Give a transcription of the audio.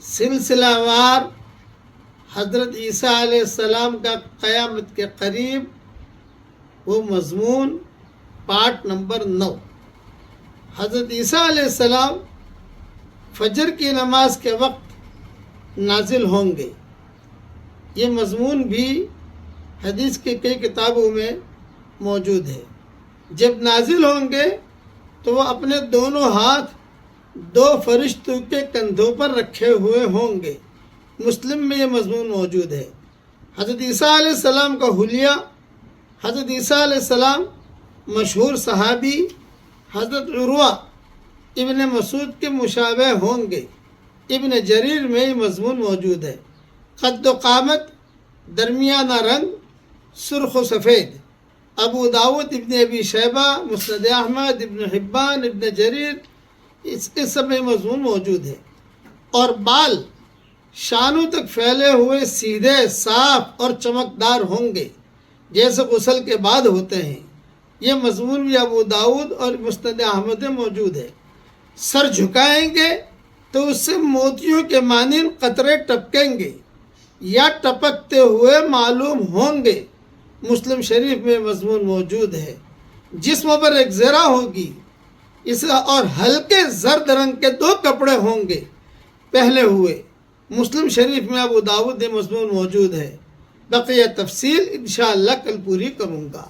سلسلہ وار حضرت عیسیٰ علیہ السلام کا قیامت کے قریب وہ مضمون پارٹ نمبر 9۔ حضرت عیسیٰ علیہ السلام فجر کی نماز کے وقت نازل ہوں گے۔ یہ مضمون بھی حدیث کی کئی کتابوں میں موجود ہے۔ جب نازل ہوں گے تو وہ اپنے دونوں ہاتھ 2 فرشتوں کے کندھوں پر رکھے ہوئے ہوں گے۔ مسلم میں یہ مضمون موجود ہے۔ حضرت عیسیٰ علیہ السلام کا حلیہ، حضرت عیسیٰ علیہ السلام مشہور صحابی حضرت عروہ ابن مسعود کے مشابہ ہوں گے۔ ابن جریر میں یہ مضمون موجود ہے۔ قد و قامت، درمیانہ رنگ، سرخ و سفید۔ ابو داؤد، ابن ابی شیبہ، مسند احمد، ابن حبان، ابن جریر، اس سب میں مضمون موجود ہے۔ اور بال شانوں تک پھیلے ہوئے سیدھے، صاف اور چمکدار ہوں گے جیسے غسل کے بعد ہوتے ہیں۔ یہ مضمون بھی ابو داؤد اور مسند احمد میں موجود ہے۔ سر جھکائیں گے تو اس سے موتیوں کے مانند قطرے ٹپکیں گے یا ٹپکتے ہوئے معلوم ہوں گے۔ مسلم شریف میں مضمون موجود ہے۔ جسم پر ایک زرہ ہوگی اور ہلکے زرد رنگ کے 2 کپڑے ہوں گے پہلے ہوئے۔ مسلم شریف میں ابو داؤد میں مضمون موجود ہے۔ بقیہ تفصیل انشاءاللہ کل پوری کروں گا۔